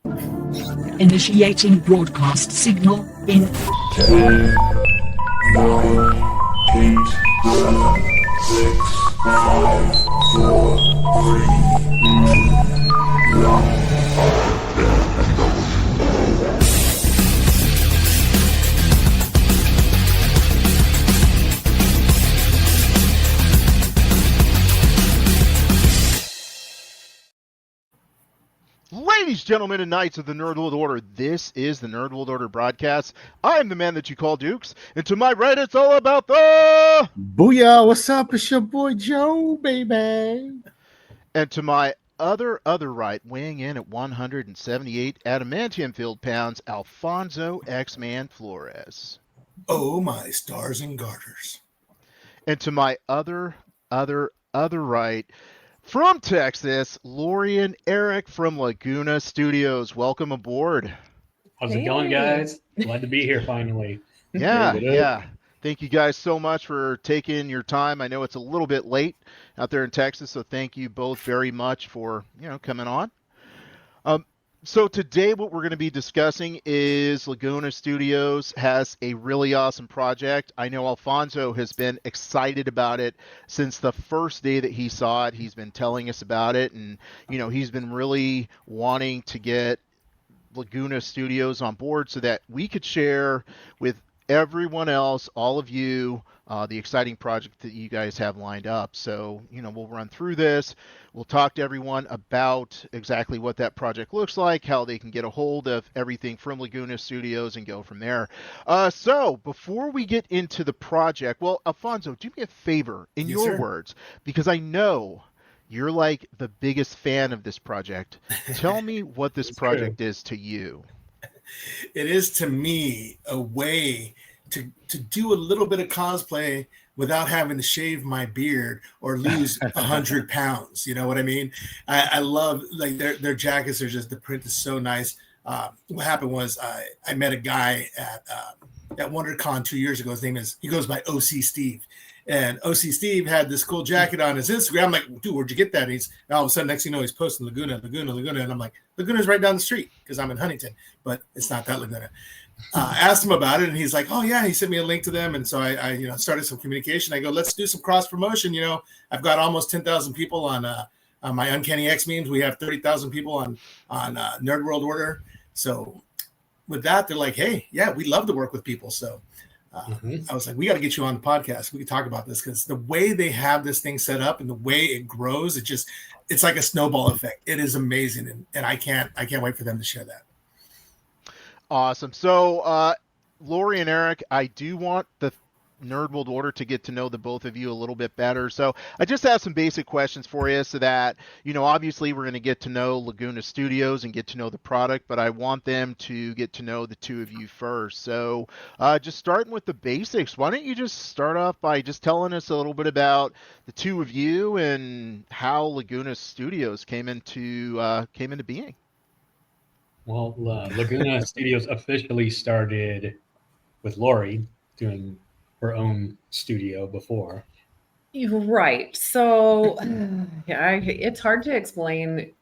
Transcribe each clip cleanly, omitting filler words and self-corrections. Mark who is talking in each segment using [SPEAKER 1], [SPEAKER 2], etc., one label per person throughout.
[SPEAKER 1] Initiating broadcast signal in
[SPEAKER 2] 10, 9, 8, 7, 6, 5, 4, 3, 2, 1.
[SPEAKER 3] Ladies, gentlemen, and knights of the Nerd World Order, this is the Nerd World Order broadcast. I am the man that you call Dukes, and to my right, it's all about the...
[SPEAKER 4] Booyah, what's up? It's your boy Joe, baby.
[SPEAKER 3] And to my other right, weighing in at 178 adamantium field pounds, Alfonso X-Man Flores.
[SPEAKER 5] Oh, my stars and garters.
[SPEAKER 3] And to my other right, from Texas, Lorian Eric from Laguna Studios. Welcome aboard.
[SPEAKER 6] How's it going, guys? Glad to be here finally.
[SPEAKER 3] Yeah. Thank you guys so much for taking your time. I know it's a little bit late out there in Texas, so thank you both very much for, coming on. So today what we're going to be discussing is Laguna Studios has a really awesome project. I know Alfonso has been excited about it since the first day that he saw it. He's been telling us about it, and he's been really wanting to get Laguna Studios on board so that we could share with everyone else, all of you, the exciting project that you guys have lined up. So, we'll run through this. We'll talk to everyone about exactly what that project looks like, how they can get a hold of everything from Laguna Studios and go from there. So before we get into the project, well, Alfonso, do me a favor in your words, because I know you're like the biggest fan of this project. Tell me what this project is to you.
[SPEAKER 5] It is to me a way to do a little bit of cosplay without having to shave my beard or lose 100 pounds. You know what I mean? I love like their jackets are just, the print is so nice. What happened was I met a guy at WonderCon 2 years ago. He goes by OC Steve. And OC Steve had this cool jacket on his Instagram. I'm like, dude, where'd you get that? And all of a sudden, next thing you know, he's posting Laguna. And I'm like, Laguna's right down the street because I'm in Huntington, but it's not that Laguna. Asked him about it, and he's like, oh, yeah, he sent me a link to them. And so I started some communication. I go, let's do some cross promotion. I've got almost 10,000 people on my Uncanny X memes. We have 30,000 people on Nerd World Order. So with that, they're like, hey, yeah, we love to work with people. So I was like, we got to get you on the podcast. We can talk about this because the way they have this thing set up and the way it grows, it's like a snowball effect. It is amazing. And I can't wait for them to share that.
[SPEAKER 3] Awesome. So, Lori and Eric, I do want the Nerd World Order to get to know the both of you a little bit better. So I just have some basic questions for you so that, obviously we're going to get to know Laguna Studios and get to know the product, but I want them to get to know the two of you first. So just starting with the basics, why don't you just start off by just telling us a little bit about the two of you and how Laguna Studios came into being?
[SPEAKER 6] Well, Laguna Studios officially started with Lori doing her own studio before.
[SPEAKER 7] Right. So, it's hard to explain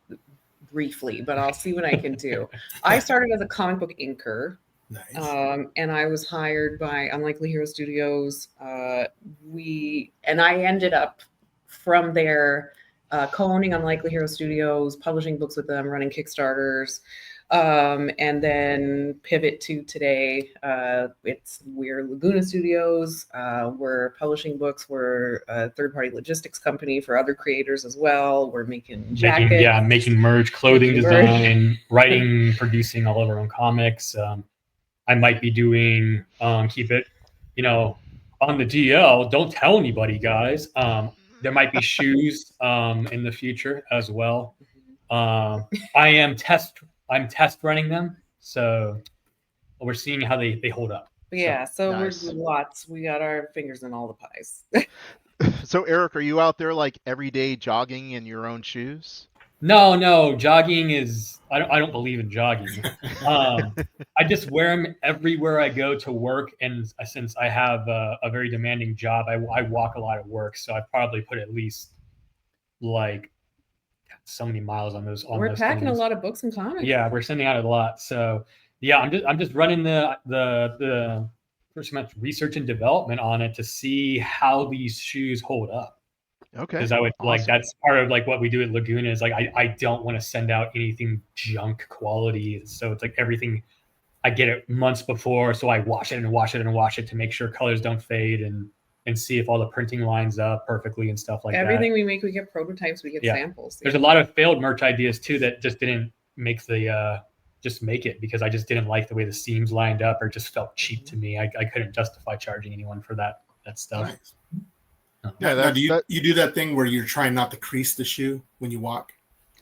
[SPEAKER 7] briefly, but I'll see what I can do. I started as a comic book inker.
[SPEAKER 5] Nice.
[SPEAKER 7] And I was hired by Unlikely Hero Studios. I ended up from there co-owning Unlikely Hero Studios, publishing books with them, running Kickstarters. And then pivot to today. We're Laguna Studios. We're publishing books. We're a third-party logistics company for other creators as well. We're making jackets.
[SPEAKER 6] Making merch, clothing design, writing, producing all of our own comics. I might be doing keep it, on the DL. Don't tell anybody, guys. There might be shoes in the future as well. I'm test running them, so we're seeing how they hold up.
[SPEAKER 7] Yeah, so
[SPEAKER 3] nice.
[SPEAKER 7] We're lots. We got our fingers in all the pies.
[SPEAKER 3] So Eric, are you out there like every day jogging in your own shoes?
[SPEAKER 6] No, jogging is I don't believe in jogging. I just wear them everywhere I go to work, and since I have a very demanding job, I walk a lot at work, so I probably put at least like so many miles on those.
[SPEAKER 7] We're packing a lot of books and comics.
[SPEAKER 6] Yeah, we're sending out a lot. So yeah, I'm just running the pretty much research and development on it to see how these shoes hold up.
[SPEAKER 3] Okay.
[SPEAKER 6] Because I would like
[SPEAKER 3] Awesome.
[SPEAKER 6] that's part of like what we do at Laguna is like I don't want to send out anything junk quality. So it's like everything I get it months before, so I wash it and wash it and wash it to make sure colors don't fade and see if all the printing lines up perfectly and stuff like
[SPEAKER 7] Everything
[SPEAKER 6] that.
[SPEAKER 7] we make, we get prototypes, we get samples.
[SPEAKER 6] There's a lot of failed merch ideas too that just didn't make the just make it because I just didn't like the way the seams lined up or just felt cheap to me. I couldn't justify charging anyone for that stuff.
[SPEAKER 5] Nice.
[SPEAKER 3] Yeah,
[SPEAKER 5] Now, do you do that thing where you're trying not to crease the shoe when you walk?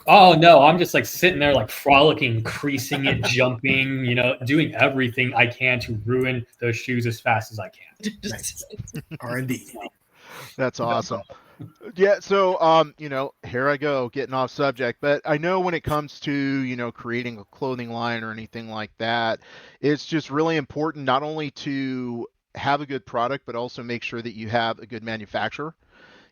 [SPEAKER 6] Oh no, I'm just like sitting there like frolicking, creasing it, jumping, you know, doing everything I can to ruin those shoes as fast as I can.
[SPEAKER 5] Nice. R&D.
[SPEAKER 3] That's awesome. Yeah, so you know, here I go getting off subject, but I know when it comes to, you know, creating a clothing line or anything like that, it's just really important not only to have a good product, but also make sure that you have a good manufacturer.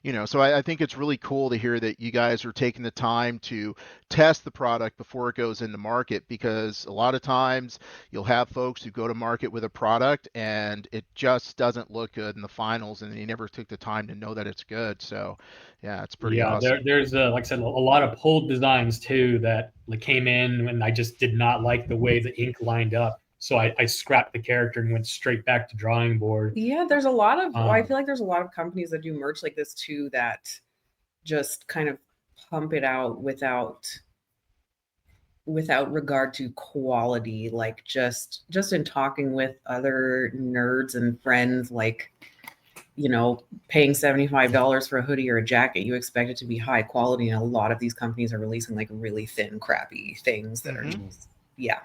[SPEAKER 3] You know, so I think it's really cool to hear that you guys are taking the time to test the product before it goes into market, because a lot of times you'll have folks who go to market with a product and it just doesn't look good in the finals and they never took the time to know that it's good. So yeah, it's pretty awesome.
[SPEAKER 6] There's like I said, a lot of pulled designs too that like came in and I just did not like the way the ink lined up. So I scrapped the character and went straight back to drawing board.
[SPEAKER 7] Yeah, there's a lot of, I feel like there's a lot of companies that do merch like this too that just kind of pump it out without regard to quality. Like just in talking with other nerds and friends, like, you know, paying $75 for a hoodie or a jacket, you expect it to be high quality. And a lot of these companies are releasing like really thin, crappy things that are just, yeah.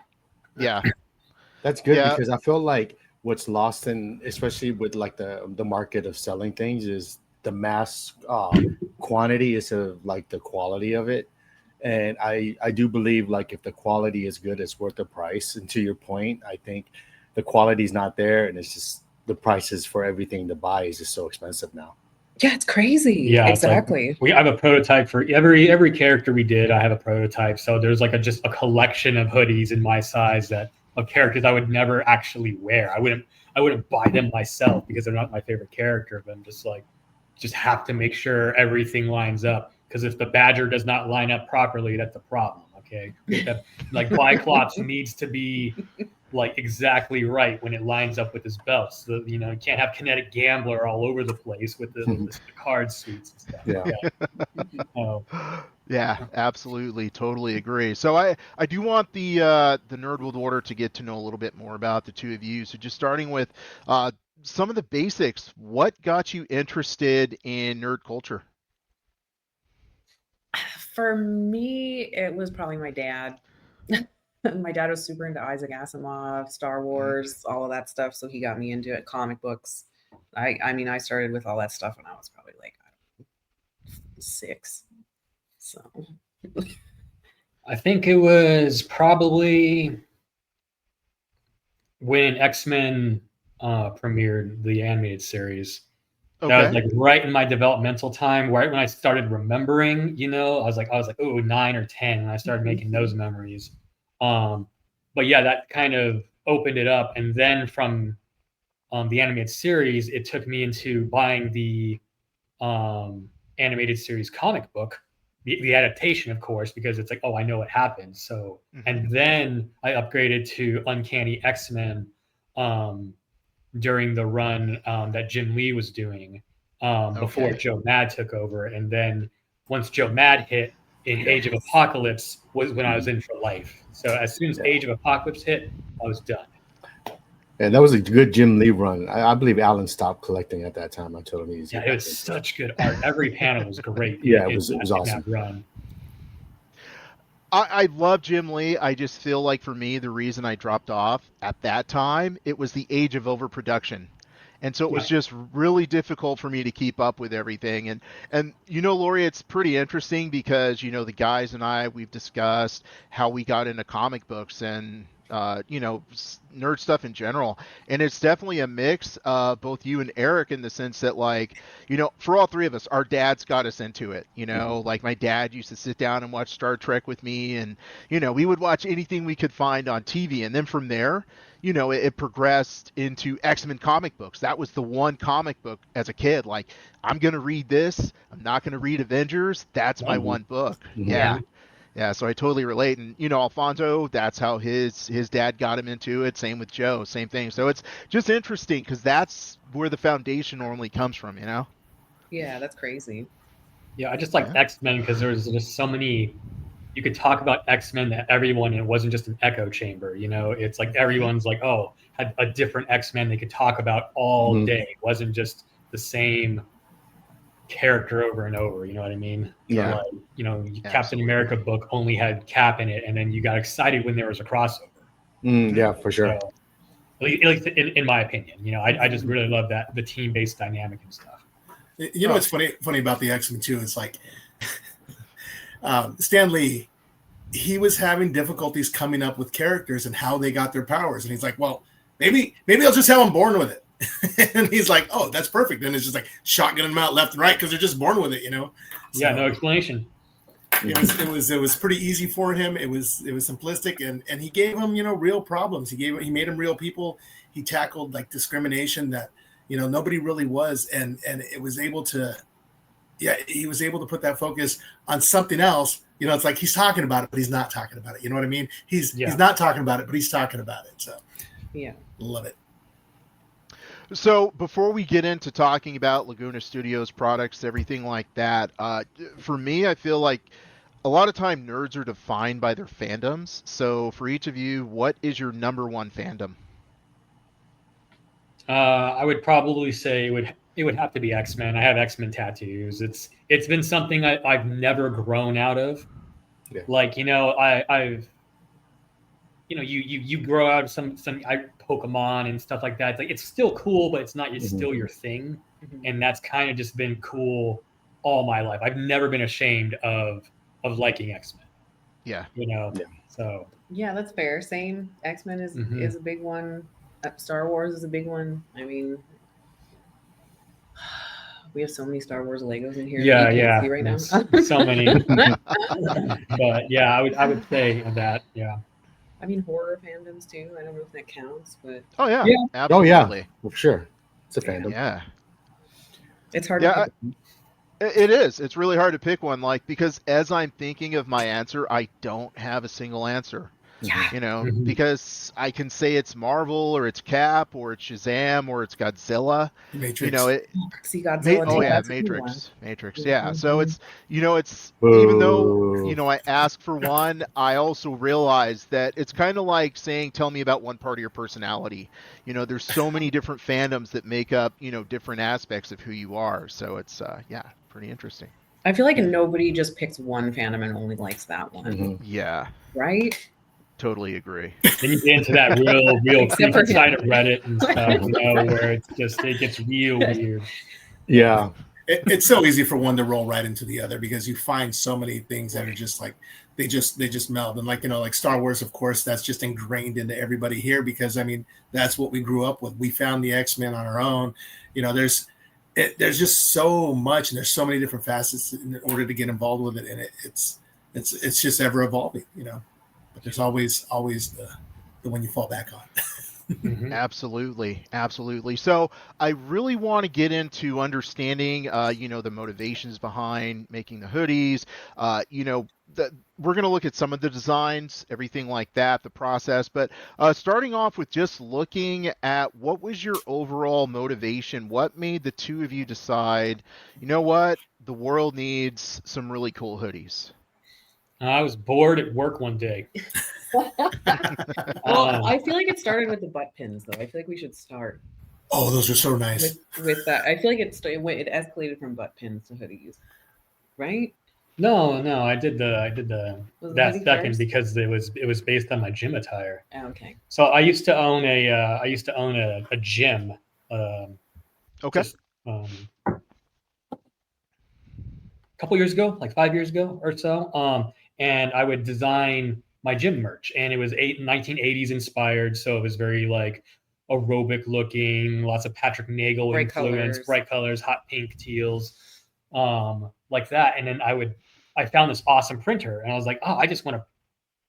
[SPEAKER 4] That's good because I feel like what's lost in, especially with like the market of selling things, is the mass quantity is of like the quality of it. And I do believe like if the quality is good, it's worth the price. And to your point, I think the quality is not there, and it's just the prices for everything to buy is just so expensive now.
[SPEAKER 7] Yeah, it's crazy. Yeah, exactly.
[SPEAKER 6] Like we have a prototype for every character we did. I have a prototype, so there's like just a collection of hoodies in my size that of characters I would never actually wear. I wouldn't buy them myself because they're not my favorite character. But I'm just have to make sure everything lines up. Because if the Badger does not line up properly, that's a problem. Okay, like Biclops needs to be like exactly right when it lines up with his belt. So you know, you can't have Kinetic Gambler all over the place with the card suits and stuff.
[SPEAKER 3] Yeah, absolutely, totally agree. So I do want the Nerdwood Order to get to know a little bit more about the two of you. So just starting with some of the basics, what got you interested in nerd culture?
[SPEAKER 7] For me, it was probably my dad. My dad was super into Isaac Asimov, Star Wars, all of that stuff. So he got me into it, comic books. I mean, I started with all that stuff when I was probably like 6. So
[SPEAKER 6] I think it was probably when X-Men premiered the animated series.
[SPEAKER 3] Okay.
[SPEAKER 6] That was like right in my developmental time, right when I started remembering, you know, I was like, oh, 9 or 10, and I started making those memories. But yeah, that kind of opened it up. And then from the animated series, it took me into buying the animated series comic book, the adaptation, of course, because it's like, oh, I know what happens. So, and then I upgraded to Uncanny X-Men during the run that Jim Lee was doing before Joe Mad took over. And then once Joe Mad hit in Age of Apocalypse was when I was in for life. So as soon as Age of Apocalypse hit, I was done.
[SPEAKER 4] And that was a good Jim Lee run. I believe Alan stopped collecting at that time. I told him he's
[SPEAKER 6] it was such good art. Every panel was great.
[SPEAKER 4] It was awesome.
[SPEAKER 6] That run.
[SPEAKER 3] I love Jim Lee. I just feel like for me, the reason I dropped off at that time, it was the age of overproduction. And so it was just really difficult for me to keep up with everything. And you know, Lori, it's pretty interesting because, you know, the guys and I, we've discussed how we got into comic books. And nerd stuff in general. And it's definitely a mix of both you and Eric in the sense that, like, for all three of us, our dads got us into it. Like my dad used to sit down and watch Star Trek with me, and, we would watch anything we could find on TV. And then from there, it progressed into X-Men comic books. That was the one comic book as a kid. Like, I'm going to read this. I'm not going to read Avengers. That's my one book. Yeah. Yeah, so I totally relate. And, Alfonso, that's how his dad got him into it. Same with Joe, same thing. So it's just interesting because that's where the foundation normally comes from,
[SPEAKER 7] Yeah, that's crazy.
[SPEAKER 6] Yeah, I just like X-Men because there's just so many. You could talk about X-Men that everyone, it wasn't just an echo chamber. It's like everyone's like, oh, had a different X-Men they could talk about all day. It wasn't just the same character over and over, you know what I mean?
[SPEAKER 4] Yeah.
[SPEAKER 6] Like, Captain America book only had Cap in it, and then you got excited when there was a crossover.
[SPEAKER 4] Yeah, for sure.
[SPEAKER 6] So, at least in my opinion, I just really love that, the team-based dynamic and stuff.
[SPEAKER 5] What's funny about the X-Men too is like Stan Lee, he was having difficulties coming up with characters and how they got their powers, and he's like, well, maybe I'll just have them born with it. And he's like, oh, that's perfect. And it's just like shotgunning them out left and right because they're just born with it, So,
[SPEAKER 6] yeah, no explanation.
[SPEAKER 5] It was pretty easy for him. It was simplistic, and he gave them real problems. He made them real people. He tackled like discrimination that nobody really was, and it was able to, he was able to put that focus on something else. It's like he's talking about it, but he's not talking about it. You know what I mean? He's not talking about it, but he's talking about it. So
[SPEAKER 7] yeah,
[SPEAKER 5] love it.
[SPEAKER 3] So before we get into talking about Laguna Studios products, everything like that, for me, I feel like a lot of time nerds are defined by their fandoms. So for each of you, what is your number one fandom?
[SPEAKER 6] I would probably say it would have to be X-Men. I have X-Men tattoos. It's been something I've never grown out of.
[SPEAKER 4] Yeah.
[SPEAKER 6] Like, I've you grow out of some Pokemon and stuff like that. It's like, it's still cool, but it's not still your thing. And that's kind of just been cool all my life. I've never been ashamed of liking X-Men.
[SPEAKER 3] Yeah.
[SPEAKER 6] So
[SPEAKER 7] yeah, that's fair. Same. X-Men is a big one. Star Wars is a big one. I mean, we have so many Star Wars Legos in here.
[SPEAKER 6] Yeah,
[SPEAKER 7] you
[SPEAKER 6] yeah.
[SPEAKER 7] See right now.
[SPEAKER 6] So many. But yeah, I would say that. Yeah.
[SPEAKER 7] I mean, horror fandoms too. I don't know if that counts, but
[SPEAKER 3] oh yeah,
[SPEAKER 4] absolutely.
[SPEAKER 3] Oh yeah,
[SPEAKER 4] well, for sure. It's a fandom.
[SPEAKER 3] Yeah,
[SPEAKER 7] it's hard. To pick.
[SPEAKER 3] It is. It's really hard to pick one, like, because as I'm thinking of my answer, I don't have a single answer.
[SPEAKER 7] Yeah.
[SPEAKER 3] Because I can say it's Marvel or it's Cap or it's Shazam or it's Godzilla.
[SPEAKER 5] Matrix.
[SPEAKER 7] See Godzilla.
[SPEAKER 3] Oh yeah, Matrix. Yeah. So it's it's even though I ask for one, I also realize that it's kind of like saying, tell me about one part of your personality. There's so many different fandoms that make up different aspects of who you are. So it's pretty interesting.
[SPEAKER 7] I feel like nobody just picks one fandom and only likes that one.
[SPEAKER 3] Yeah.
[SPEAKER 7] Right.
[SPEAKER 3] Totally agree.
[SPEAKER 6] Then you get into that real creepy side of Reddit and stuff, where it gets real weird.
[SPEAKER 4] Yeah.
[SPEAKER 5] It's so easy for one to roll right into the other because you find so many things that are just like they just meld. And like Star Wars, of course, that's just ingrained into everybody here because I mean that's what we grew up with. We found the X-Men on our own. There's just so much and there's so many different facets in order to get involved with it, and it's just ever evolving, But there's always the one you fall back on.
[SPEAKER 3] Absolutely. So I really want to get into understanding, the motivations behind making the hoodies. We're going to look at some of the designs, everything like that, the process. But starting off with just looking at what was your overall motivation? What made the two of you decide, what, the world needs some really cool hoodies?
[SPEAKER 6] I was bored at work one day.
[SPEAKER 7] Well, I feel like it started with the butt pins, though. I feel like we should start.
[SPEAKER 5] Oh, those are so nice.
[SPEAKER 7] With that, I feel like it escalated from butt pins to hoodies, right?
[SPEAKER 6] No, I did that second because it was based on my gym attire.
[SPEAKER 7] Oh, okay.
[SPEAKER 6] So I used to own a gym.
[SPEAKER 3] Okay.
[SPEAKER 6] Just, a couple years ago, like 5 years ago or so. And I would design my gym merch, and it was 1980s inspired, so it was very like aerobic looking, lots of Patrick Nagel
[SPEAKER 7] Bright
[SPEAKER 6] influence,
[SPEAKER 7] colors.
[SPEAKER 6] bright colors, hot pink, teals, like that. And then I found this awesome printer, and I was like, oh, I just want to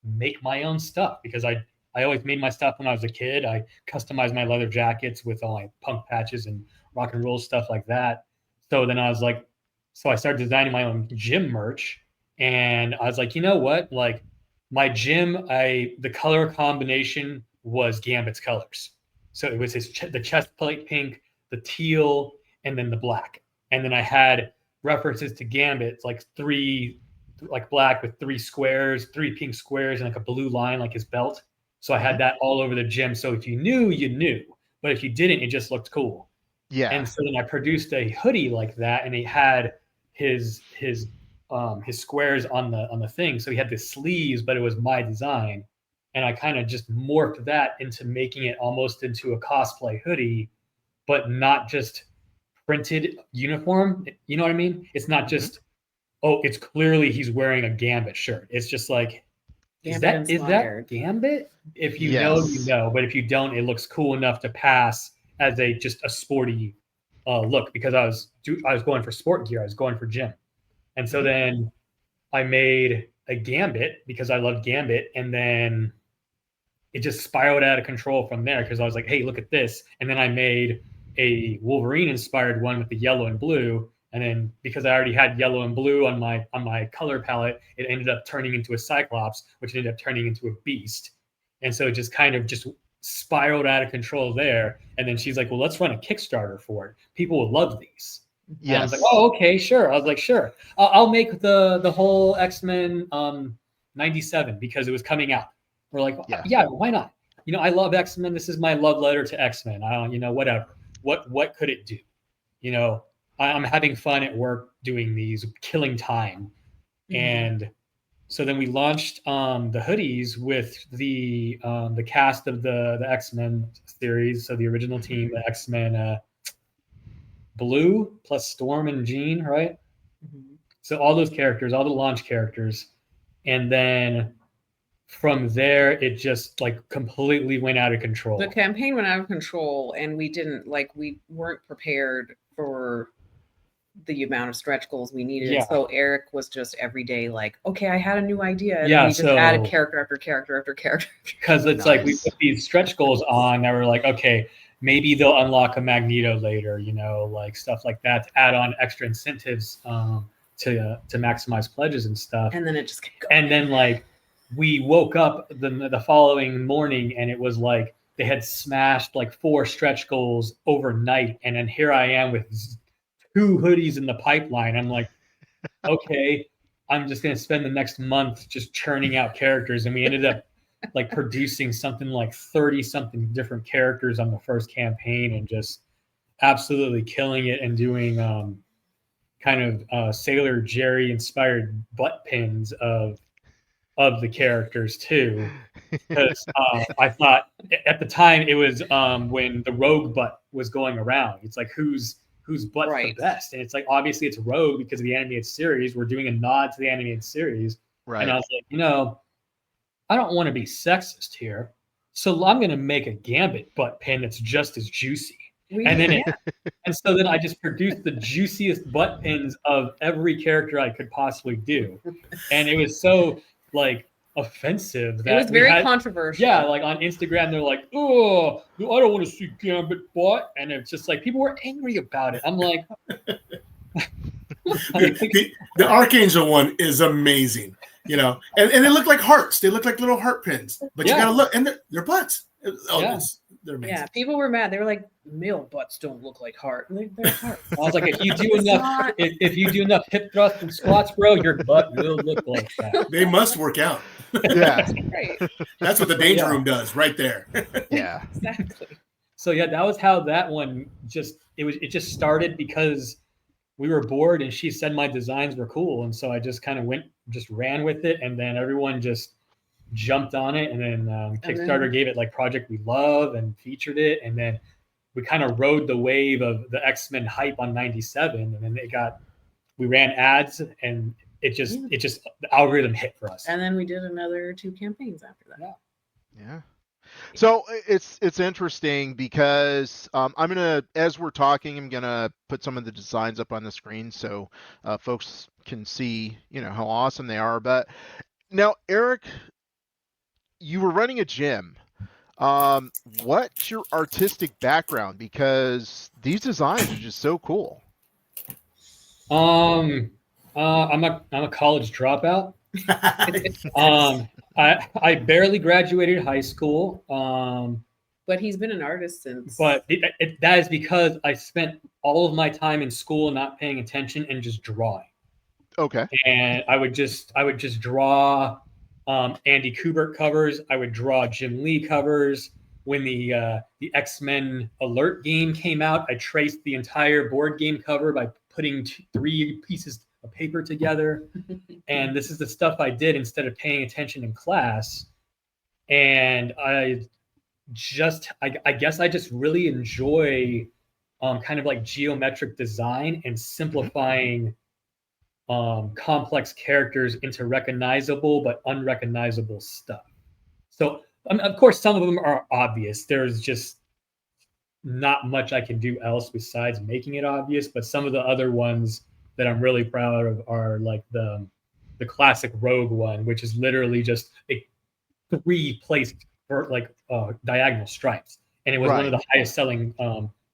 [SPEAKER 6] make my own stuff, because I always made my stuff when I was a kid. I customized my leather jackets with all my punk patches and rock and roll stuff like that. So then I was like, so I started designing my own gym merch, and I was like, you know what? Like my gym, the color combination was Gambit's colors. So it was the chest plate pink, the teal, and then the black. And then I had references to Gambit, like black with 3 squares, 3 pink squares, and like a blue line, like his belt. So I had that all over the gym. So if you knew, you knew. But if you didn't, it just looked cool.
[SPEAKER 3] Yeah.
[SPEAKER 6] And so then I produced a hoodie like that, and it had his squares on the thing. So he had the sleeves, but it was my design. And I kind of just morphed that into making it almost into a cosplay hoodie, but not just printed uniform. You know what I mean? It's not just, oh, it's clearly he's wearing a Gambit shirt. It's just like, is that Gambit? If you know, you know. But if you don't, it looks cool enough to pass as just a sporty look, because I was going for sport gear. I was going for gym. And so then I made a Gambit because I loved Gambit. And then it just spiraled out of control from there, because I was like, hey, look at this. And then I made a Wolverine inspired one with the yellow and blue. And then because I already had yellow and blue on my color palette, it ended up turning into a Cyclops, which ended up turning into a Beast. And so it just kind of just spiraled out of control there. And then she's like, well, let's run a Kickstarter for it. People will love these. Yeah. I was like, oh, okay, sure. I was like, sure. I'll make the whole X-Men 97 because it was coming out. We're like, yeah, why not? You know, I love X-Men. This is my love letter to X-Men. I don't, whatever. What could it do? You know, I'm having fun at work doing these, killing time. And so then we launched the hoodies with the cast of the X-Men series. So the original team, the X-Men Blue plus Storm and Jean, right? So all those characters, all the launch characters. And then from there, it just like completely went out of control.
[SPEAKER 7] The campaign went out of control, and we weren't prepared for the amount of stretch goals we needed. Yeah. So Eric was just every day like, okay, I had a new idea. And we just added character after character after character.
[SPEAKER 6] Because it's like we put these stretch goals on that were like, okay, maybe they'll unlock a Magneto later, like stuff like that to add on extra incentives to maximize pledges and stuff.
[SPEAKER 7] And then it just kept going.
[SPEAKER 6] And then like we woke up the following morning, and it was like they had smashed like 4 stretch goals overnight. And then here I am with 2 hoodies in the pipeline. I'm like, okay, I'm just going to spend the next month just churning out characters. And we ended up like producing something like 30 something different characters on the first campaign, and just absolutely killing it, and doing kind of Sailor Jerry inspired butt pins of the characters too, because I thought at the time it was when the Rogue butt was going around. It's like whose butt's the best, and it's like obviously it's Rogue because of the animated series. We're doing a nod to the animated series, right? And I was like, I don't want to be sexist here, so I'm going to make a Gambit butt pin that's just as juicy. And so then I just produced the juiciest butt pins of every character I could possibly do, and it was so like offensive that
[SPEAKER 7] it was very controversial.
[SPEAKER 6] Yeah, like on Instagram they're like, oh, I don't want to see Gambit butt, and it's just like people were angry about it. I'm like,
[SPEAKER 5] the Archangel one is amazing, and they look like hearts. They look like little heart pins, but you gotta look, and they're butts. They're amazing.
[SPEAKER 7] Yeah, people were mad. They were like, male butts don't look like heart. They're heart.
[SPEAKER 6] I was like, if you do enough, if you do enough hip thrusts and squats, bro, your butt will look like that.
[SPEAKER 5] They must work out.
[SPEAKER 3] Yeah,
[SPEAKER 5] that's what the Danger Room does, right there.
[SPEAKER 3] Yeah,
[SPEAKER 7] exactly.
[SPEAKER 6] So yeah, that was how that one it just started because we were bored, and she said my designs were cool, and so I just kind of ran with it, and then everyone just jumped on it, and then Kickstarter gave it like Project We Love and featured it, and then we kind of rode the wave of the X-Men hype on 97, and then we ran ads, and it just the algorithm hit for us.
[SPEAKER 7] And then we did another 2 campaigns after that.
[SPEAKER 3] Yeah. So it's interesting because I'm gonna, as we're talking, I'm gonna put some of the designs up on the screen so folks can see, how awesome they are. But now, Eric, you were running a gym. What's your artistic background? Because these designs are just so cool.
[SPEAKER 6] I'm a college dropout. I barely graduated high school.
[SPEAKER 7] But he's been an artist since.
[SPEAKER 6] But that is because I spent all of my time in school not paying attention and just drawing.
[SPEAKER 3] Okay.
[SPEAKER 6] And I would just draw Andy Kubert covers. I would draw Jim Lee covers. When the X-Men Alert game came out, I traced the entire board game cover by putting 3 pieces of paper together. And this is the stuff I did instead of paying attention in class. And I guess I just really enjoy kind of like geometric design and simplifying complex characters into recognizable but unrecognizable stuff. So of course, some of them are obvious. There's just not much I can do else besides making it obvious. But some of the other ones that I'm really proud of are like the classic Rogue one, which is literally just 3 placed diagonal stripes, and it was one of the highest selling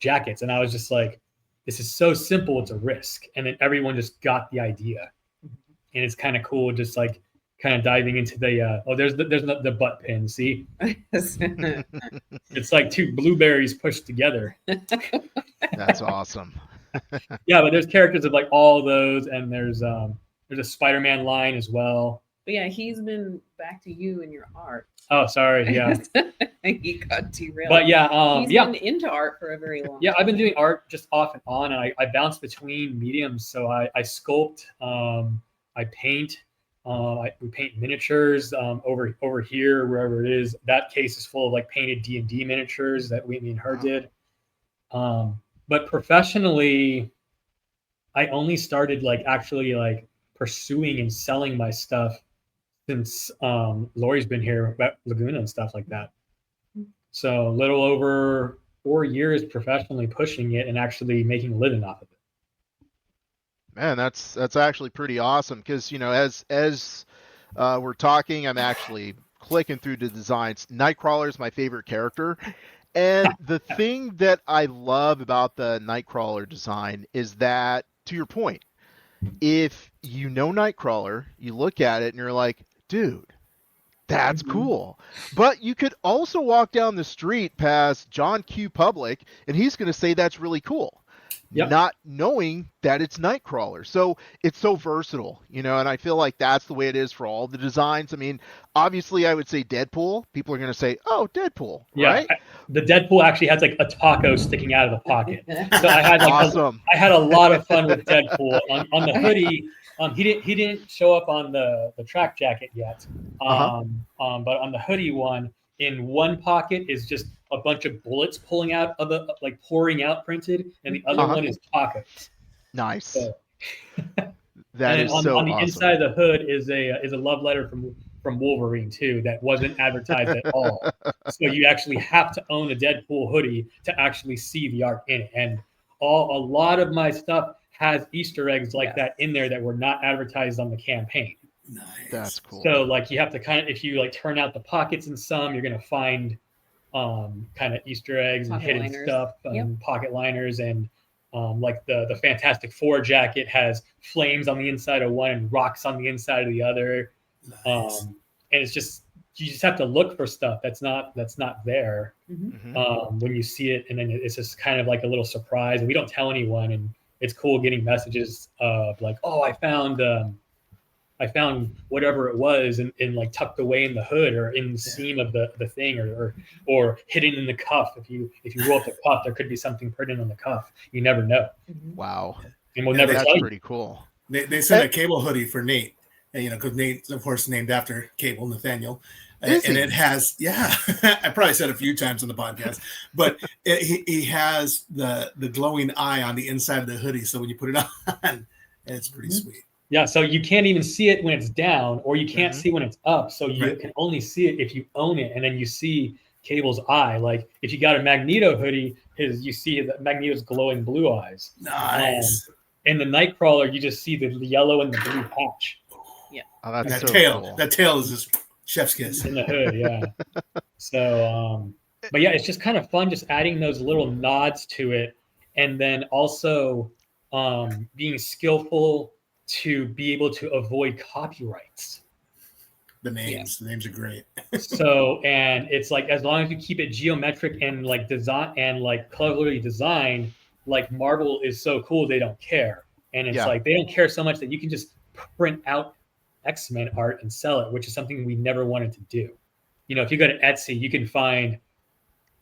[SPEAKER 6] jackets. And I was just like, this is so simple, it's a risk. And then everyone just got the idea, and it's kind of cool, just like kind of diving into the there's the butt pin. See, it's like 2 blueberries pushed together.
[SPEAKER 3] That's awesome.
[SPEAKER 6] Yeah, but there's characters of like all those, and there's a Spider-Man line as well.
[SPEAKER 7] But yeah, he's been back to you in your art.
[SPEAKER 6] Oh, sorry. Yeah.
[SPEAKER 7] He got derailed.
[SPEAKER 6] But yeah,
[SPEAKER 7] he's been into art for a very long time.
[SPEAKER 6] Yeah, I've been doing art just off and on, and I bounce between mediums. So I sculpt, I paint, we paint miniatures over here, wherever it is. That case is full of like painted D&D miniatures that me and her did. But professionally, I only started like actually like pursuing and selling my stuff since Lori's been here at Laguna and stuff like that. So a little over 4 years professionally pushing it and actually making a living off of it.
[SPEAKER 3] Man, that's actually pretty awesome because, as we're talking, I'm actually clicking through the designs. Nightcrawler is my favorite character. And the thing that I love about the Nightcrawler design is that, to your point, if you know Nightcrawler, you look at it and you're like, dude, that's cool. But you could also walk down the street past John Q. Public and he's going to say that's really cool. Yep. Not knowing that it's Nightcrawler. So it's so versatile, and I feel like that's the way it is for all the designs. I mean, obviously I would say Deadpool. People are going to say, oh, Deadpool, right?
[SPEAKER 6] The Deadpool actually has like a taco sticking out of the pocket. So I had
[SPEAKER 3] awesome.
[SPEAKER 6] I had a lot of fun with Deadpool. On the hoodie, he didn't show up on the track jacket yet. But on the hoodie one, in one pocket is just a bunch of bullets pulling out of the pouring out printed, and the other one is tacos.
[SPEAKER 3] Nice.
[SPEAKER 6] So,
[SPEAKER 3] that is so
[SPEAKER 6] on the
[SPEAKER 3] awesome.
[SPEAKER 6] inside of the hood is a love letter from Wolverine too that wasn't advertised at all. So you actually have to own a Deadpool hoodie to actually see the art in it. And a lot of my stuff has Easter eggs like that in there that were not advertised on the campaign.
[SPEAKER 5] Nice.
[SPEAKER 3] That's cool.
[SPEAKER 6] So you have to kind of, if you turn out the pockets in some, you're gonna find kind of Easter eggs and hidden stuff, pocket liners, and the Fantastic Four jacket has flames on the inside of one and rocks on the inside of the other. Nice. And it's just, you just have to look for stuff that's not there when you see it, and then it's just kind of like a little surprise, and we don't tell anyone, and it's cool getting messages of like, oh, I found whatever it was and like tucked away in the hood or in the seam of the thing or hidden in the cuff. If you roll up the cuff, there could be something printed on the cuff. You never know.
[SPEAKER 3] Wow.
[SPEAKER 6] And we'll never tell you.
[SPEAKER 3] That's pretty cool.
[SPEAKER 5] They sent a Cable hoodie for Nate, because Nate's of course named after Cable Nathaniel. And it has, I probably said a few times on the podcast, but he has the glowing eye on the inside of the hoodie. So when you put it on, it's pretty sweet.
[SPEAKER 6] Yeah, so you can't even see it when it's down, or you can't
[SPEAKER 3] Mhm.
[SPEAKER 6] see when it's up. So you
[SPEAKER 5] Right.
[SPEAKER 6] can only see it if you own it, and then you see Cable's eye. Like if you got a Magneto hoodie, you see that Magneto's glowing blue eyes.
[SPEAKER 5] Nice.
[SPEAKER 6] In the Nightcrawler, you just see the yellow and the blue patch
[SPEAKER 3] Oh,
[SPEAKER 5] And
[SPEAKER 3] that's
[SPEAKER 5] that
[SPEAKER 3] so
[SPEAKER 5] tail,
[SPEAKER 3] cool.
[SPEAKER 5] that tail is just chef's kiss.
[SPEAKER 6] in the hood. Yeah. So, but yeah, it's just kind of fun, just adding those little nods to it, and then also being skillful to be able to avoid copyrights.
[SPEAKER 5] The names are great.
[SPEAKER 6] So, and it's like as long as you keep it geometric and like design and like cleverly designed, like Marvel is so cool they don't care, and it's
[SPEAKER 3] Yeah.
[SPEAKER 6] like they don't care so much that you can just print out X-Men art and sell it, which is something we never wanted to do. You know, if you go to Etsy, you can find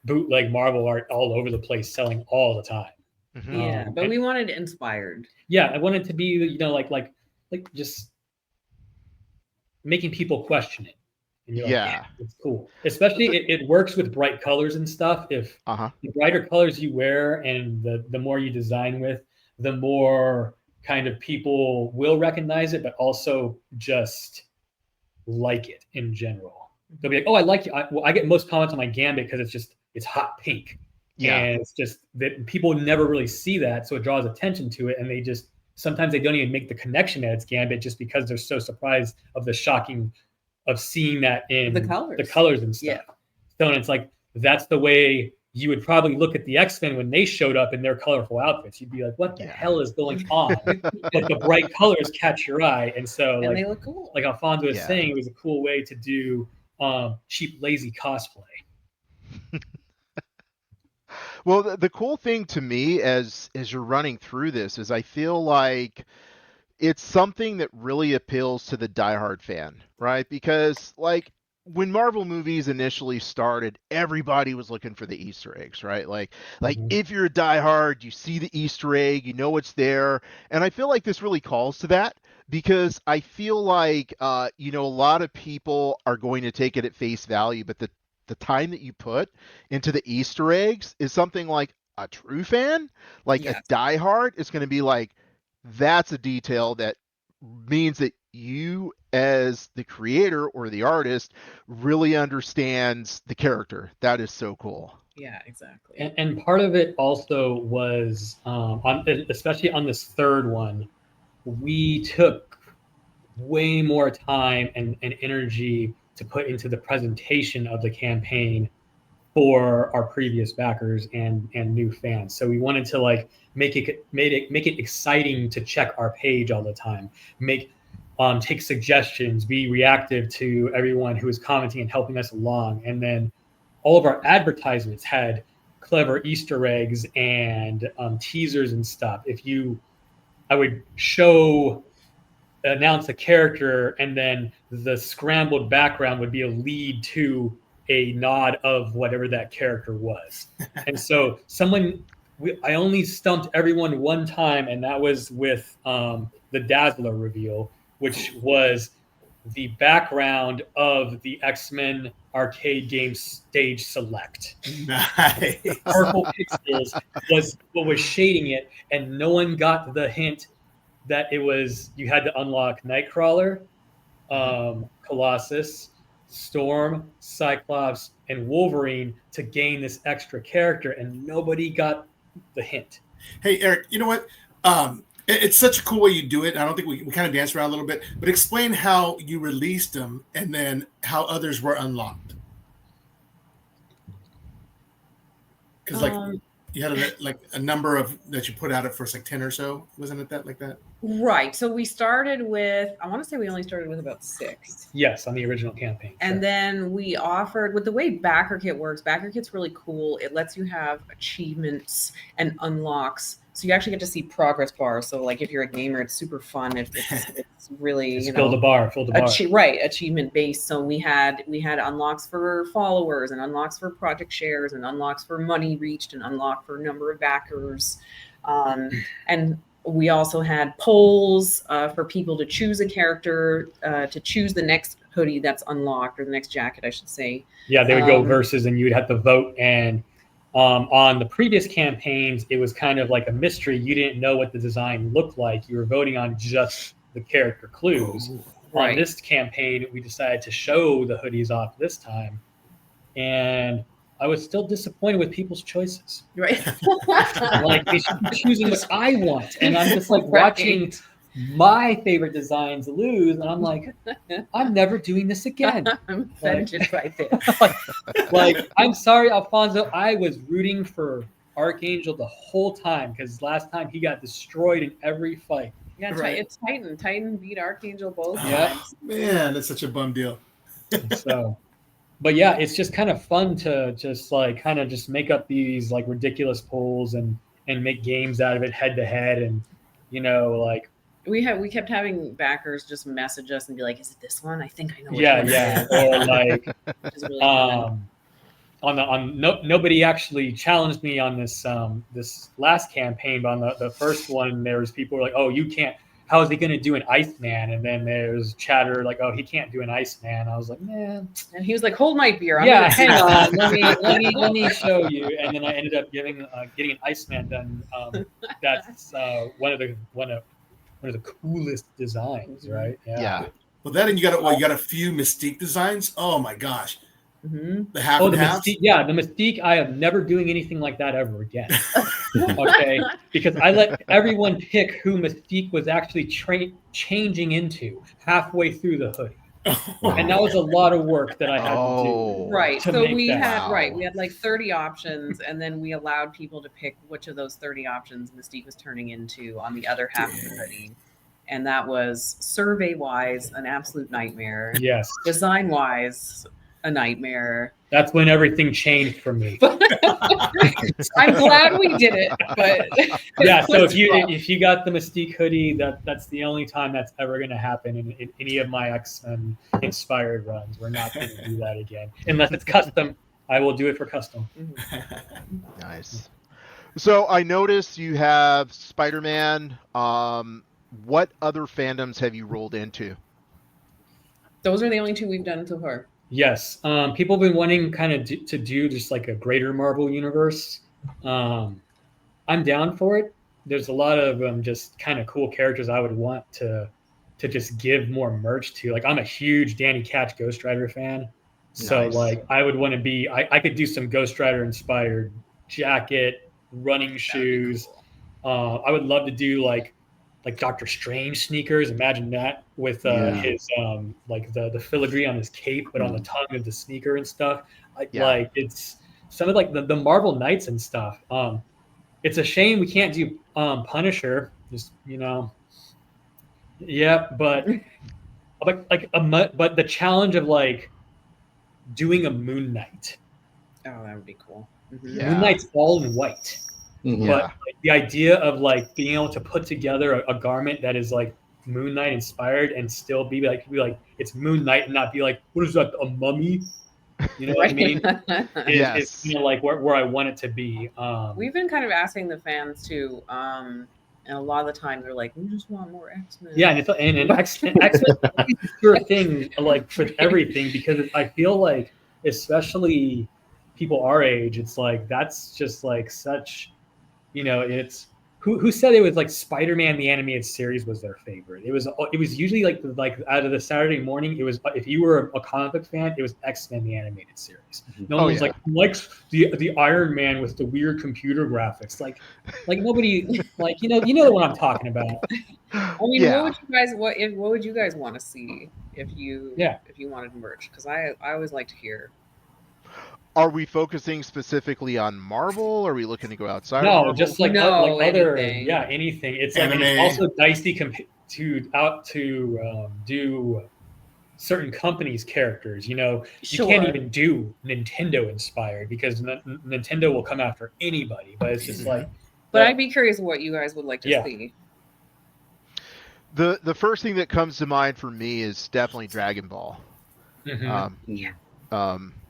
[SPEAKER 6] bootleg Marvel art all over the place, selling all the time.
[SPEAKER 3] Mhm.
[SPEAKER 7] Yeah, but
[SPEAKER 6] and-
[SPEAKER 7] we wanted it inspired.
[SPEAKER 6] Yeah, I wanted to be, you know, like just making people question it. And you're like,
[SPEAKER 3] Yeah.
[SPEAKER 6] yeah, it's cool. Especially it works with bright colors and stuff. If
[SPEAKER 3] Uh-huh.
[SPEAKER 6] the brighter colors you wear and the more you design with, the more kind of people will recognize it, but also just like it in general. They'll be like, "Oh, I like you." I get most comments on my Gambit because it's hot pink,
[SPEAKER 3] Yeah.
[SPEAKER 6] and it's just that people never really see that, so it draws attention to it, and they just sometimes they don't even make the connection that it's Gambit just because they're so surprised of the shocking of seeing that in
[SPEAKER 7] The colors.
[SPEAKER 6] and stuff.
[SPEAKER 7] Yeah.
[SPEAKER 6] So and it's like that's the way you would probably look at the X-Men when they showed up in their colorful outfits. You'd be like, "What the
[SPEAKER 3] Yeah.
[SPEAKER 6] hell is going on?" But the bright colors catch your eye, and so
[SPEAKER 7] And
[SPEAKER 6] like
[SPEAKER 7] they look cool.
[SPEAKER 6] like Alfonso was
[SPEAKER 3] Yeah.
[SPEAKER 6] saying, it was a cool way to do cheap, lazy cosplay.
[SPEAKER 3] Well, the cool thing to me as you're running through this is I feel like it's something that really appeals to the diehard fan, right? Because like when Marvel movies initially started, everybody was looking for the Easter eggs, right? Like
[SPEAKER 6] Mhm.
[SPEAKER 3] if you're a diehard, you see the Easter egg, you know it's there, and I feel like this really calls to that because I feel like you know, a lot of people are going to take it at face value, but the time that you put into the Easter eggs is something like a true fan, like
[SPEAKER 7] Yes.
[SPEAKER 3] a diehard, is going to be like, that's a detail that means that you as the creator or the artist really understands the character. That is so cool.
[SPEAKER 7] Yeah, exactly.
[SPEAKER 6] And part of it also was especially on this third one, we took way more time and energy to put into the presentation of the campaign for our previous backers and new fans. So we wanted to like make it exciting to check our page all the time. Take suggestions, be reactive to everyone who is commenting and helping us along. And then all of our advertisements had clever Easter eggs and teasers and stuff. I would announce a character, and then the scrambled background would be a lead to a nod of whatever that character was. And so I only stumped everyone one time, and that was with the Dazzler reveal, which was the background of the X-Men arcade game stage select.
[SPEAKER 5] Nice.
[SPEAKER 6] Purple pixels was what was shading it, and no one got the hint that you had to unlock Nightcrawler, Colossus, Storm, Cyclops, and Wolverine to gain this extra character, and nobody got the hint.
[SPEAKER 5] Hey, Eric, you know what? It's such a cool way you do it. I don't think we kind of danced around a little bit, but explain how you released them and then how others were unlocked. Because you had a number of that you put out at first, like 10 or so, wasn't it that like that?
[SPEAKER 7] Right. So we started with, I want to say we only started with about 6.
[SPEAKER 6] Yes, on the original campaign.
[SPEAKER 7] And then we offered, with the way Backer Kit works, Backer Kit's really cool. It lets you have achievements and unlocks. So you actually get to see progress bars. So like if you're a gamer, it's super fun. It's really,
[SPEAKER 6] Just fill the bar.
[SPEAKER 7] Right, achievement based. So we had unlocks for followers and unlocks for project shares and unlocks for money reached and unlock for number of backers. And we also had polls for people to choose a character, to choose the next hoodie that's unlocked, or the next jacket, I should say.
[SPEAKER 6] Yeah, they would go versus, and you'd have to vote. And on the previous campaigns, it was kind of like a mystery. You didn't know what the design looked like. You were voting on just the character clues.
[SPEAKER 7] Right.
[SPEAKER 6] On this campaign, we decided to show the hoodies off this time, and I was still disappointed with people's choices.
[SPEAKER 7] Right.
[SPEAKER 6] Like they should be choosing what I want, and I'm just like watching my favorite designs lose, and I'm like, I'm never doing this again.
[SPEAKER 7] I'm offended right there.
[SPEAKER 6] Like, I'm sorry, Alfonso. I was rooting for Archangel the whole time because last time he got destroyed in every fight.
[SPEAKER 7] Yeah,
[SPEAKER 5] Right.
[SPEAKER 7] it's Titan. Titan beat Archangel both
[SPEAKER 6] Yeah.
[SPEAKER 7] times.
[SPEAKER 5] Man, that's such a bum deal.
[SPEAKER 6] So, but yeah, it's just kind of fun to just like kind of just make up these like ridiculous polls and make games out of it head to head, and like
[SPEAKER 7] We kept having backers just message us and be like, "Is it this one? I think I know."
[SPEAKER 6] yeah, or like
[SPEAKER 7] Which is really fun.
[SPEAKER 6] nobody actually challenged me on this this last campaign, but on the first one, there was people who were like, "Oh, you can't. How is he going to do an Iceman?" And then there's chatter like, "Oh, he can't do an Iceman." I was like, "Man."
[SPEAKER 7] And he was like, "Hold my beer. I'm
[SPEAKER 6] Yeah,
[SPEAKER 7] gonna
[SPEAKER 6] hang on. let me show you. And then I ended up getting an Iceman done. That's one of the coolest designs, right?
[SPEAKER 3] Yeah.
[SPEAKER 5] Well, that and you got a few Mystique designs. Oh my gosh,
[SPEAKER 7] Mhm.
[SPEAKER 5] the half
[SPEAKER 6] Oh,
[SPEAKER 5] and
[SPEAKER 6] the
[SPEAKER 5] halves.
[SPEAKER 6] Mystique. Yeah, the Mystique. I am never doing anything like that ever again. Okay, because I let everyone pick who Mystique was actually changing into halfway through the hoodie, and that was a lot of work that I had to do.
[SPEAKER 7] Right.
[SPEAKER 6] to
[SPEAKER 7] So
[SPEAKER 6] make
[SPEAKER 7] we
[SPEAKER 6] that.
[SPEAKER 7] had
[SPEAKER 3] Wow.
[SPEAKER 7] we had like 30 options, and then we allowed people to pick which of those 30 options Mystique was turning into on the other half of the hoodie. And that was survey wise an absolute nightmare.
[SPEAKER 6] Yes,
[SPEAKER 7] Design wise, a nightmare.
[SPEAKER 6] that's when everything changed for me.
[SPEAKER 7] I'm glad we did it, but
[SPEAKER 6] Yeah, so
[SPEAKER 7] it's rough.
[SPEAKER 6] if you got the Mystique hoodie, that's the only time that's ever going to happen in any of my X-Men inspired runs. We're not going to do that again unless it's custom. I will do it for custom.
[SPEAKER 3] Nice. So I noticed you have Spider-Man. What other fandoms have you rolled into?
[SPEAKER 7] Those are the only two we've done so far.
[SPEAKER 6] Yes, people have been wanting kind of to do just like a greater Marvel universe. I'm down for it. There's a lot of just kind of cool characters I would want to just give more merch to. Like I'm a huge Danny Catch Ghost Rider fan, so
[SPEAKER 3] Nice.
[SPEAKER 6] like I would want to be. I could do some Ghost Rider inspired jacket, running shoes. I would love to do like Doctor Strange sneakers. Imagine that with his like the filigree on his cape, but on the tongue of the sneaker and stuff. Like it's some of like the Marvel Knights and stuff. It's a shame we can't do Punisher. Just yeah, but but the challenge of like doing a Moon Knight.
[SPEAKER 7] Oh, that would be cool.
[SPEAKER 3] Yeah.
[SPEAKER 6] Moon Knight's all in white.
[SPEAKER 4] Mhm.
[SPEAKER 6] But like, the idea of like being able to put together a garment that is like Moon Knight inspired and still be like it's Moon Knight and not be like, what is that, a mummy? You know what I mean? It's like where I want it to be.
[SPEAKER 7] We've been kind of asking the fans too, and a lot of the time they're like, "We just want more X-Men."
[SPEAKER 6] Yeah, and X-Men is your thing, like for everything, because I feel like, especially people our age, it's like that's just like such. It's who said it was like Spider-Man the animated series was their favorite. It was usually like out of the Saturday morning, it was if you were a comic book fan, it was X-Men the animated series. No one was like likes the Iron Man with the weird computer graphics. Like nobody like you know what I'm talking about.
[SPEAKER 7] I mean, what would you guys want to see if you wanted merch? Because I always like to heir.
[SPEAKER 3] Are we focusing specifically on Marvel? Are we looking to go outside?
[SPEAKER 6] No,
[SPEAKER 3] of Marvel?
[SPEAKER 6] just like other, anything. It's
[SPEAKER 7] Anime.
[SPEAKER 6] it's also dicey to do certain companies' characters. You can't even do Nintendo inspired because Nintendo will come after anybody. But it's just like.
[SPEAKER 7] But I'd be curious what you guys would like to see.
[SPEAKER 3] The first thing that comes to mind for me is definitely Dragon Ball.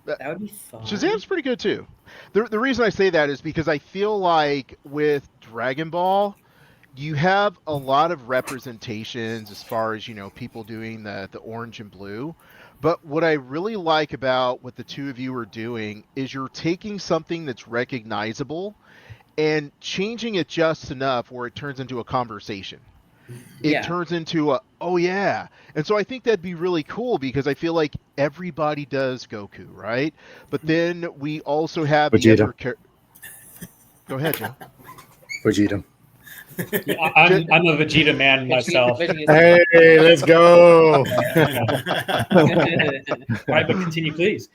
[SPEAKER 7] That would be fun.
[SPEAKER 3] Shazam's pretty good too. The reason I say that is because I feel like with Dragon Ball, you have a lot of representations as far as people doing the orange and blue. But what I really like about what the two of you are doing is you're taking something that's recognizable and changing it just enough where it turns into a conversation. it turns into a, oh yeah. And so I think that'd be really cool because I feel like everybody does Goku, right? But then we also have the
[SPEAKER 4] Vegeta.
[SPEAKER 3] other Go ahead, Joe.
[SPEAKER 4] Vegeta.
[SPEAKER 6] Yeah, I'm a Vegeta man myself.
[SPEAKER 4] Hey, let's go.
[SPEAKER 6] All right, but continue, please.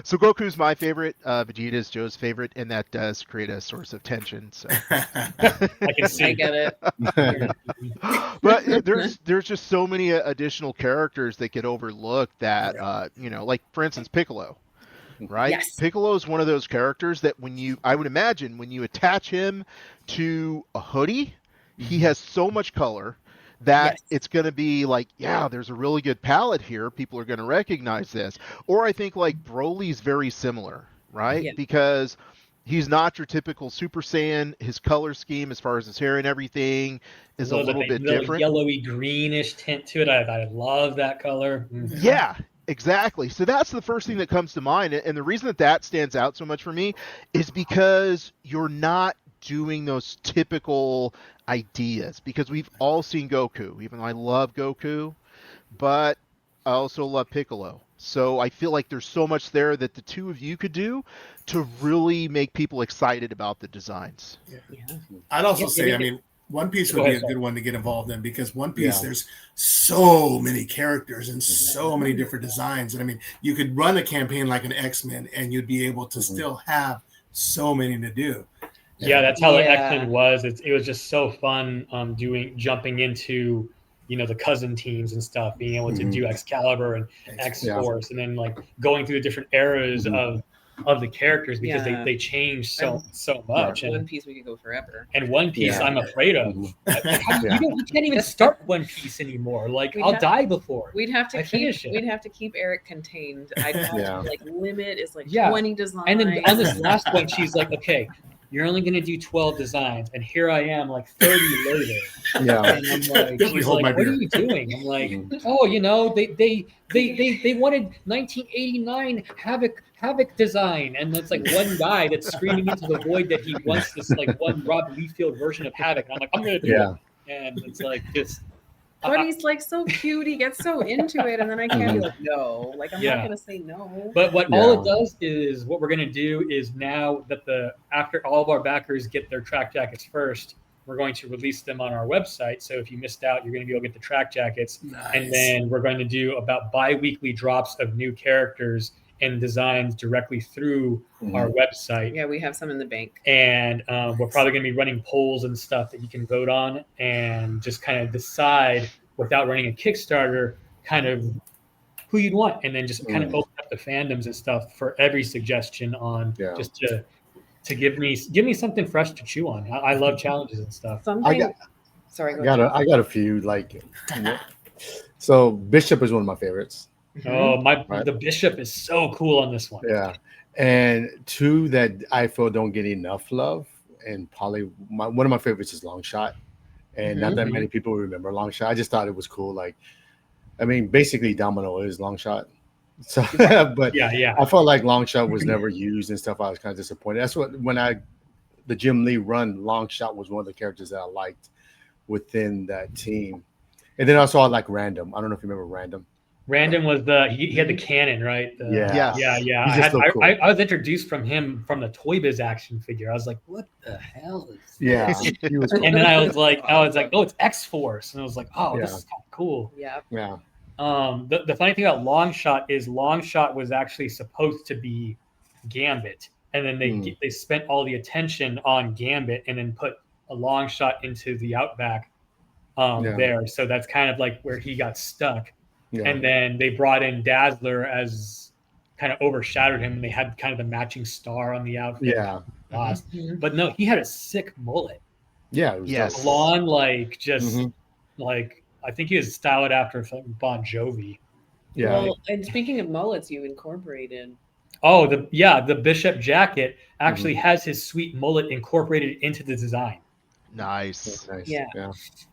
[SPEAKER 3] So Goku's my favorite, Vegeta's Joe's favorite, and that does create a source of tension. So
[SPEAKER 6] I can see.
[SPEAKER 7] I get it.
[SPEAKER 3] but there's just so many additional characters that get overlooked that like for instance Piccolo, right?
[SPEAKER 7] Yes.
[SPEAKER 3] Piccolo is one of those characters that I would imagine when you attach him to a hoodie, he has so much color that it's going to be like, yeah, there's a really good palette here. People are going to recognize this. Or I think like Broly's very similar, right?
[SPEAKER 7] Yeah.
[SPEAKER 3] Because he's not your typical Super Saiyan. His color scheme, as far as his hair and everything, is a little bit different.
[SPEAKER 6] Yellowy greenish tint to it. I love that color.
[SPEAKER 3] Yeah, exactly. So that's the first thing that comes to mind. And the reason that stands out so much for me is because you're not doing those typical ideas, because we've all seen Goku, even though I love Goku, but I also love Piccolo. So I feel like there's so much there that the two of you could do to really make people excited about the designs.
[SPEAKER 5] I'd also say, I mean, One Piece would be a good one to get involved in, because One Piece, there's so many characters and so many different designs. And I mean, you could run a campaign like an X-Men and you'd be able to still have so many to do.
[SPEAKER 6] Yeah, that's how the X-Men was. It was just so fun jumping into, the cousin teams and stuff, being able to do Excalibur and X-Force, and then like going through the different eras of the characters, because they changed so much.
[SPEAKER 7] One Piece we could go forever.
[SPEAKER 6] And One Piece I'm afraid of. You can't even start One Piece anymore. Like I'll die before.
[SPEAKER 7] We'd have to keep Eric contained. I'd have to like limit is like 20 designs.
[SPEAKER 6] And then on this last one, she's like, okay, you're only going to do 12 designs. And here I am like 30 later.
[SPEAKER 4] Yeah.
[SPEAKER 6] And I'm like, she's like, what are you doing? I'm like, oh, they wanted 1989 Havoc design. And it's like one guy that's screaming into the void that he wants this like one Rob Liefeld version of Havoc. And I'm like, I'm going to do it. And it's like just.
[SPEAKER 7] But he's like so cute. He gets so into it, and then I can't be like, no. Like I'm not gonna say no.
[SPEAKER 6] But what all it does is, what we're gonna do is, now that after all of our backers get their track jackets first, we're going to release them on our website. So if you missed out, you're gonna be able to get the track jackets, and then we're going to do about bi-weekly drops of new characters and designs directly through our website.
[SPEAKER 7] Yeah, we have some in the bank.
[SPEAKER 6] And we're probably going to be running polls and stuff that you can vote on, and just kind of decide, without running a Kickstarter, kind of who you'd want. And then just kind of open up the fandoms and stuff for every suggestion on just to give me something fresh to chew on. I love challenges and stuff.
[SPEAKER 4] I got a few, like, so Bishop is one of my favorites.
[SPEAKER 6] Oh, the Bishop is so cool on this one.
[SPEAKER 4] Yeah. And two that I feel don't get enough love, and probably one of my favorites is Longshot. And not that many people remember Longshot. I just thought it was cool. Like, I mean, basically Domino is Longshot. So, but I felt like Longshot was never used and stuff. I was kind of disappointed. That's what, the Jim Lee run, Longshot was one of the characters that I liked within that team. And then also I like Random. I don't know if you remember Random.
[SPEAKER 6] Random was he had the cannon, right?
[SPEAKER 3] Yeah.
[SPEAKER 6] I was introduced from the Toy Biz action figure. I was like, what the hell is this?
[SPEAKER 4] Yeah. He was cool.
[SPEAKER 6] And then I was like, oh, it's X-Force. And I was like, oh, this is kind of cool.
[SPEAKER 7] Yeah.
[SPEAKER 4] Yeah.
[SPEAKER 6] The funny thing about Longshot is Longshot was actually supposed to be Gambit. And then they spent all the attention on Gambit and then put a Longshot into the Outback there. So that's kind of like where he got stuck. Yeah. And then they brought in Dazzler as kind of overshadowed him, and they had kind of the matching star on the outfit.
[SPEAKER 4] Yeah.
[SPEAKER 6] But no, he had a sick mullet.
[SPEAKER 4] Yeah. It was
[SPEAKER 6] blonde, like just like, I think he was styled after Bon Jovi.
[SPEAKER 4] Yeah.
[SPEAKER 7] Well, and speaking of mullets, you incorporated.
[SPEAKER 6] Oh, the Bishop jacket actually has his sweet mullet incorporated into the design.
[SPEAKER 3] Nice.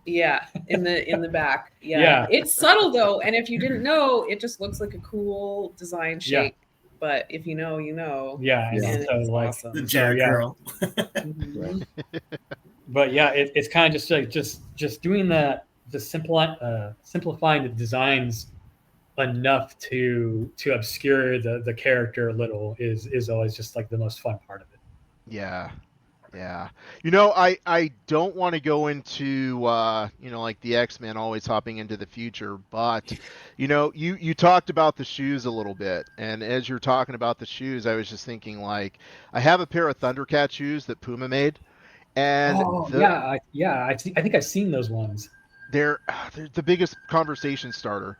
[SPEAKER 7] Yeah, in the back. Yeah. It's subtle though, and if you didn't know, it just looks like a cool design shape. But if you know, you know.
[SPEAKER 6] Yeah.
[SPEAKER 7] And
[SPEAKER 6] so
[SPEAKER 7] it's
[SPEAKER 6] like
[SPEAKER 7] awesome.
[SPEAKER 5] The Jared girl.
[SPEAKER 6] but yeah, it's kind of just like just doing that, just simplifying the designs enough to obscure the character a little is always just like the most fun part of it.
[SPEAKER 3] Yeah. Yeah. I don't want to go into like the X-Men always hopping into the future, but you talked about the shoes a little bit, and as you're talking about the shoes, I was just thinking like I have a pair of Thundercat shoes that Puma made, and
[SPEAKER 6] I think I've seen those ones.
[SPEAKER 3] They're the biggest conversation starter.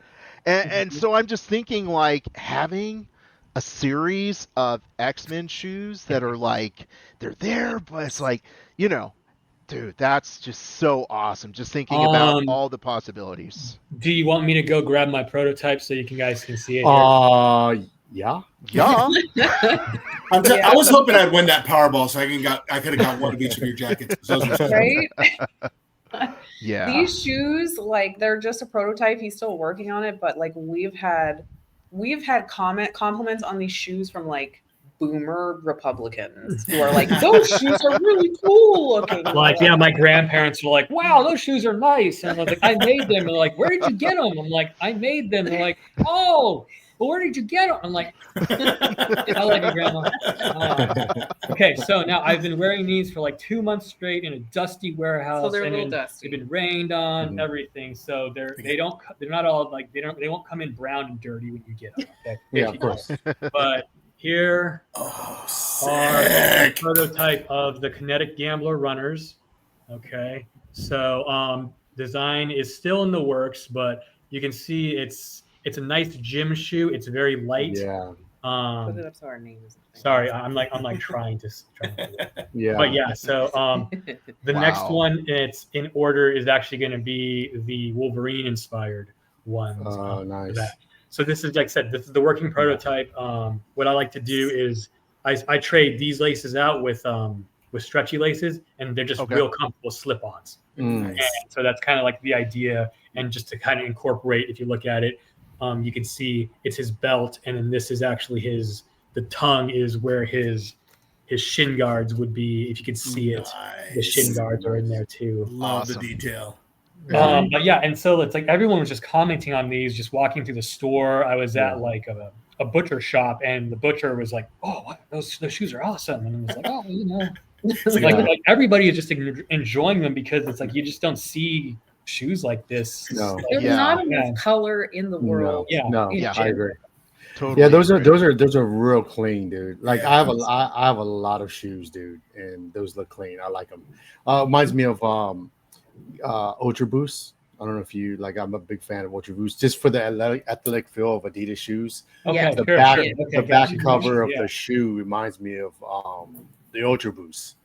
[SPEAKER 3] And so I'm just thinking like having a series of X-Men shoes that are like they're there, but it's like, dude, that's just so awesome. Just thinking about all the possibilities.
[SPEAKER 6] Do you want me to go grab my prototype so you guys can see it here?
[SPEAKER 3] Yeah.
[SPEAKER 4] Yeah.
[SPEAKER 5] I was hoping I'd win that Powerball, so I could have got one of each of your jackets.
[SPEAKER 7] Right?
[SPEAKER 3] Yeah.
[SPEAKER 7] These shoes, like they're just a prototype. He's still working on it, but like we've had compliments on these shoes from like boomer Republicans who are like, those shoes are really cool looking.
[SPEAKER 6] Like, yeah, my grandparents were like, wow, those shoes are nice. And I was like, I made them. And they're like, where did you get them? I'm like, I made them. They're like, oh, well, where did you get them? I'm like, I love you, Grandma. Okay, so now I've been wearing these for like 2 months straight in a dusty warehouse.
[SPEAKER 7] So they're a little
[SPEAKER 6] and
[SPEAKER 7] dusty.
[SPEAKER 6] They've been rained on, everything. So they're not all like they won't come in brown and dirty when you get them. Okay?
[SPEAKER 4] Yeah, of course.
[SPEAKER 6] But here are a prototype of the Kinetic Gambler runners. Okay, so design is still in the works, but you can see it's a nice gym shoe. It's very light.
[SPEAKER 4] Yeah.
[SPEAKER 7] Put it up so our name isn't.
[SPEAKER 6] Sorry, I'm like trying to
[SPEAKER 4] Yeah.
[SPEAKER 6] But yeah, so the next one it's in order is actually going to be the Wolverine inspired ones.
[SPEAKER 4] Oh, nice.
[SPEAKER 6] So this is, like I said, this is the working prototype. What I like to do is I trade these laces out with stretchy laces, and they're just real comfortable slip-ons. And so that's kind of like the idea, and just to kind of incorporate, if you look at it, you can see it's his belt, and then this is actually the tongue is where his shin guards would be. If you can see it, the shin guards are in there too.
[SPEAKER 5] Love the detail.
[SPEAKER 6] But yeah, and so it's like everyone was just commenting on these, just walking through the store. I was at like a butcher shop, and the butcher was like, "Oh, what? Those shoes are awesome!" And I was like, "Oh, like everybody is just enjoying them because it's like you just don't see shoes like this."
[SPEAKER 4] No,
[SPEAKER 7] There's not enough color in the world.
[SPEAKER 4] I agree.
[SPEAKER 3] Totally.
[SPEAKER 4] Yeah, those are real clean, dude. Like I have a lot of shoes, dude, and those look clean. I like them. Reminds me of Ultra Boost. I don't know if you like. I'm a big fan of Ultra Boost, just for the athletic feel of Adidas shoes.
[SPEAKER 7] Okay,
[SPEAKER 4] the back cover of the shoe reminds me of the Ultra Boost.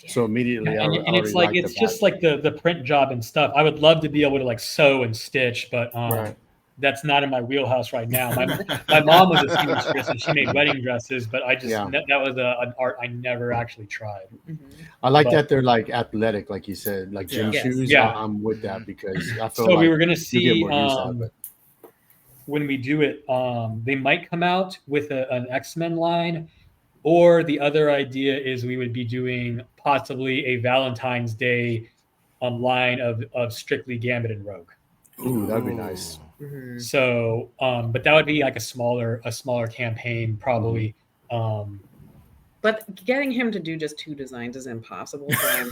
[SPEAKER 4] So immediately,
[SPEAKER 6] and it's like it's just like the print job and stuff. I would love to be able to like sew and stitch, but that's not in my wheelhouse right now. My mom was a seamstress and she made wedding dresses, but I just that was an art I never actually tried.
[SPEAKER 4] I like that they're like athletic, like you said, like gym shoes.
[SPEAKER 6] Yeah,
[SPEAKER 4] I'm with that because I feel
[SPEAKER 6] so
[SPEAKER 4] like
[SPEAKER 6] we were gonna see when we do it. They might come out with an X-Men line, or the other idea is we would be doing possibly a Valentine's Day line of strictly Gambit and Rogue.
[SPEAKER 4] Ooh, that'd be nice.
[SPEAKER 6] So, but that would be like a smaller campaign, probably.
[SPEAKER 7] But getting him to do just 2 designs is impossible for him.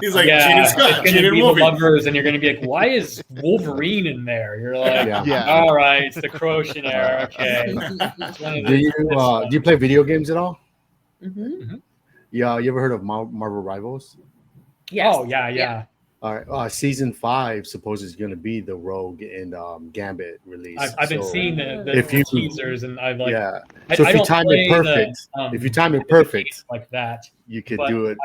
[SPEAKER 5] He's like,
[SPEAKER 6] it's going to be the lovers, and you're going to be like, why is Wolverine in there? You're like, all right, it's the Croatian Okay.
[SPEAKER 4] Do you play video games at all?
[SPEAKER 7] Mm-hmm.
[SPEAKER 4] Yeah, you ever heard of Marvel Rivals?
[SPEAKER 7] Yes.
[SPEAKER 6] Oh yeah.
[SPEAKER 4] All right, season 5 supposedly is going to be the Rogue and Gambit release.
[SPEAKER 6] I've been seeing the teasers, and I've like,
[SPEAKER 4] So if you time it perfect,
[SPEAKER 6] like that,
[SPEAKER 4] you could do it.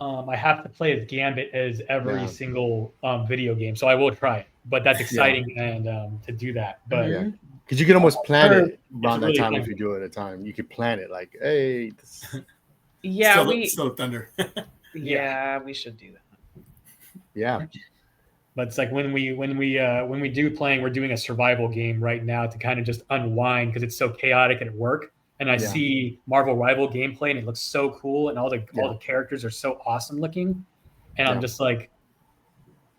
[SPEAKER 6] I have to play as Gambit as every single video game, so I will try it. But that's exciting, and to do that, but
[SPEAKER 4] because you can almost plan it around that
[SPEAKER 6] really
[SPEAKER 4] time
[SPEAKER 6] fun.
[SPEAKER 4] if you do it at a time. You could plan it like, hey.
[SPEAKER 5] Still Thunder.
[SPEAKER 7] Yeah, we should do that.
[SPEAKER 4] Yeah.
[SPEAKER 6] But it's like when we do playing, we're doing a survival game right now to kind of just unwind because it's so chaotic at work. and I
[SPEAKER 4] Yeah.
[SPEAKER 6] see Marvel Rival gameplay, and it looks so cool, and all the characters are so awesome looking, and I'm just like,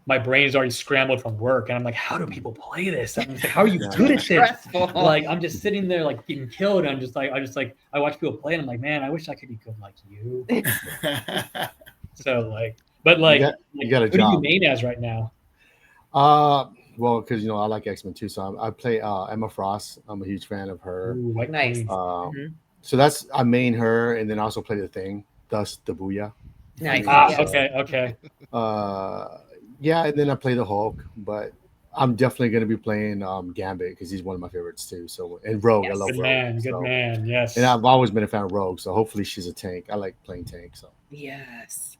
[SPEAKER 6] my brain is already scrambled from work, and I'm like, how do people play this? I'm like, how are you good at this?
[SPEAKER 7] Stressful.
[SPEAKER 6] Like, I'm just sitting there like getting killed. And I watch people play, and I'm like, man, I wish I could be good like you. So like, but like,
[SPEAKER 4] you got a
[SPEAKER 6] who
[SPEAKER 4] job.
[SPEAKER 6] do you main as right now?
[SPEAKER 4] Well, because I like X-Men too, so I play Emma Frost. I'm a huge fan of her.
[SPEAKER 6] Ooh, White
[SPEAKER 7] Nice.
[SPEAKER 6] Queen.
[SPEAKER 4] So I main her, and then I also play the Thing, thus the Booyah.
[SPEAKER 7] Nice.
[SPEAKER 6] Ah,
[SPEAKER 7] Yes.
[SPEAKER 6] okay.
[SPEAKER 4] Yeah, and then I play the Hulk, but I'm definitely going to be playing Gambit because he's one of my favorites too. So and Rogue, I
[SPEAKER 7] Yes.
[SPEAKER 4] love
[SPEAKER 6] Good
[SPEAKER 4] Rogue.
[SPEAKER 6] man, good man. Yes.
[SPEAKER 4] And I've always been a fan of Rogue, so hopefully she's a tank. I like playing tank, so
[SPEAKER 7] Yes.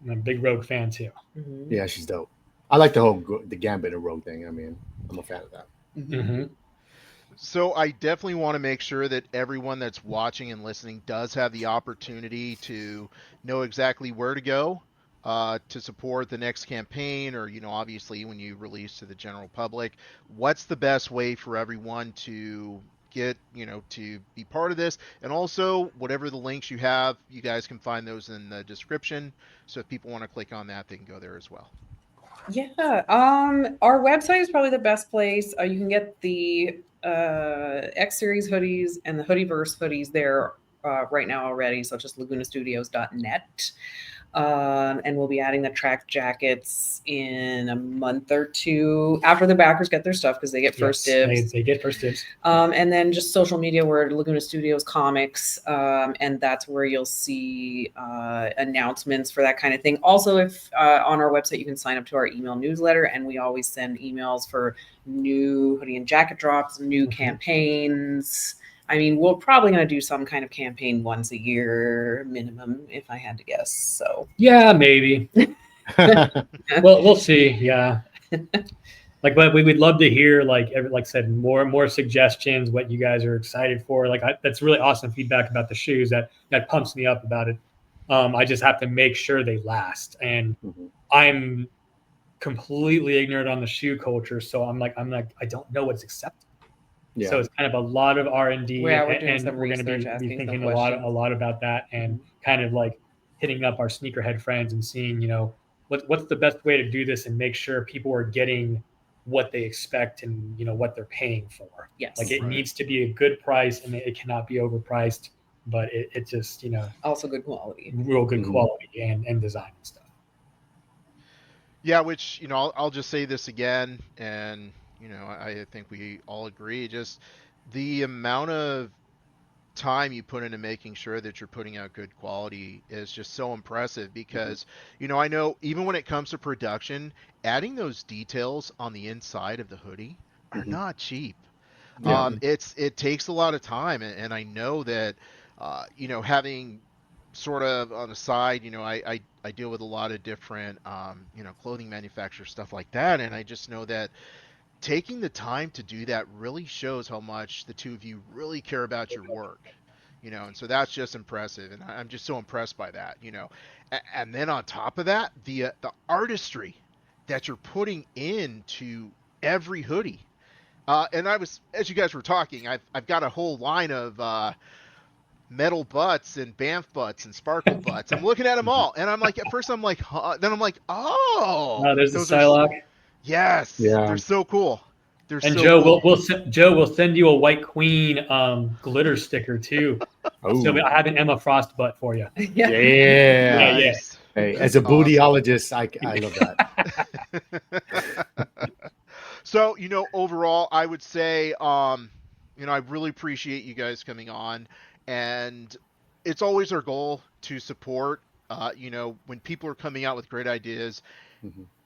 [SPEAKER 6] I'm a big Rogue fan too.
[SPEAKER 7] Mhm.
[SPEAKER 4] yeah, she's dope. I like the Gambit and Rogue thing. I mean, I'm a fan of that.
[SPEAKER 6] Mm-hmm.
[SPEAKER 3] So I definitely want to make sure that everyone that's watching and listening does have the opportunity to know exactly where to go to support the next campaign, or obviously when you release to the general public. What's the best way for everyone to get to be part of this? And also, whatever the links you have, you guys can find those in the description, so if people want to click on that, they can go there as well.
[SPEAKER 7] Yeah. Our website is probably the best place. You can get the X Series hoodies and the Hoodieverse hoodies there right now already. So just lagunastudios.net. And we'll be adding the track jackets in a month or two after the backers get their stuff, because they get first dibs.
[SPEAKER 6] They get first dibs.
[SPEAKER 7] And then just social media, we're at Laguna Studios Comics, and that's where you'll see announcements for that kind of thing. Also, if on our website, you can sign up to our email newsletter, and we always send emails for new hoodie and jacket drops, new campaigns. I mean, we're probably going to do some kind of campaign once a year minimum, if I had to guess. So
[SPEAKER 6] yeah, maybe. Well, we'll see. Yeah. But we would love to hear, like I said, more and more suggestions, what you guys are excited for. That's really awesome feedback about the shoes. That pumps me up about it. I just have to make sure they last, and I'm completely ignorant on the shoe culture, so I'm like I don't know what's acceptable.
[SPEAKER 4] Yeah.
[SPEAKER 6] So it's kind of a lot of R&D,
[SPEAKER 7] yeah, we're doing
[SPEAKER 6] and
[SPEAKER 7] some
[SPEAKER 6] we're going
[SPEAKER 7] research,
[SPEAKER 6] to be
[SPEAKER 7] asking
[SPEAKER 6] thinking
[SPEAKER 7] some
[SPEAKER 6] a
[SPEAKER 7] questions.
[SPEAKER 6] lot about that, and kind of like hitting up our sneakerhead friends and seeing, what's the best way to do this and make sure people are getting what they expect and what they're paying for.
[SPEAKER 7] Yes.
[SPEAKER 6] Like it needs to be a good price, and it cannot be overpriced, but it just
[SPEAKER 7] also good quality,
[SPEAKER 6] real good quality and design and stuff.
[SPEAKER 3] Yeah, which I'll just say this again, and I think we all agree, just the amount of time you put into making sure that you're putting out good quality is just so impressive, because I know even when it comes to production, adding those details on the inside of the hoodie are not cheap. It takes a lot of time, and I know that having sort of on the side, I deal with a lot of different clothing manufacturers, stuff like that, and I just know that taking the time to do that really shows how much the two of you really care about your work, and so that's just impressive, and I'm just so impressed by that, and then on top of that, the artistry that you're putting into every hoodie, and as you guys were talking, I've got a whole line of metal butts and Banff butts and sparkle butts. I'm looking at them all, and I'm like, at first I'm like, huh? Then I'm like, oh,
[SPEAKER 6] there's the
[SPEAKER 3] those
[SPEAKER 6] Psylocke.
[SPEAKER 3] Yes, they're so cool. They're
[SPEAKER 6] and
[SPEAKER 3] so
[SPEAKER 6] Joe,
[SPEAKER 3] cool.
[SPEAKER 6] Joe will send you a White Queen glitter sticker too. So I have an Emma Frost butt for you.
[SPEAKER 4] Yeah.
[SPEAKER 3] Nice.
[SPEAKER 4] Hey, as a bootyologist, I love
[SPEAKER 3] that. So overall, I would say I really appreciate you guys coming on, and it's always our goal to support. When people are coming out with great ideas,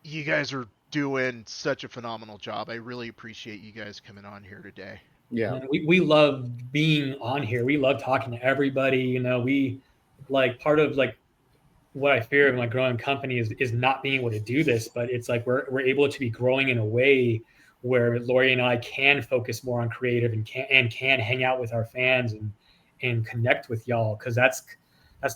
[SPEAKER 3] you guys are doing such a phenomenal job. I really appreciate you guys coming on here today.
[SPEAKER 4] Yeah,
[SPEAKER 6] we love being on here. We love talking to everybody. We part of what I fear of my growing company is not being able to do this, but it's like we're able to be growing in a way where Lori and I can focus more on creative and can hang out with our fans and connect with y'all, because that's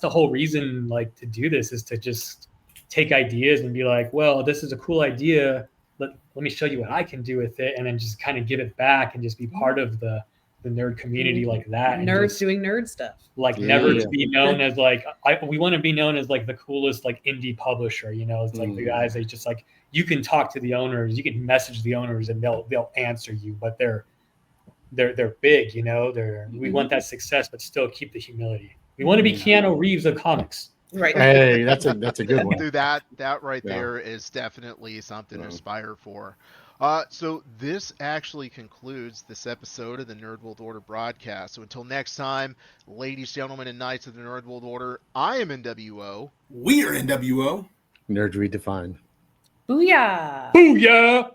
[SPEAKER 6] the whole reason to do this, is to just take ideas and be like, well, this is a cool idea. Let me show you what I can do with it, and then just kind of give it back and just be part of the the nerd community like that. And
[SPEAKER 7] Nerds
[SPEAKER 6] just,
[SPEAKER 7] doing nerd stuff.
[SPEAKER 6] like, never to be known as like we want to be known as like the coolest like indie publisher. You know, it's like the guys that just like you can talk to the owners, you can message the owners, and they'll answer you. But they're big. You know, we want that success, but still keep the humility. We want to be Keanu Reeves of comics.
[SPEAKER 7] Right.
[SPEAKER 4] Hey, that's a good one.
[SPEAKER 3] Dude, that right
[SPEAKER 4] Yeah.
[SPEAKER 3] there is definitely something to aspire for. So this actually concludes this episode of the Nerd World Order broadcast. So until next time, ladies, gentlemen, and knights of the Nerd World Order, I am NWO.
[SPEAKER 5] We are NWO.
[SPEAKER 4] Nerd redefined.
[SPEAKER 7] Booyah!
[SPEAKER 6] Booyah!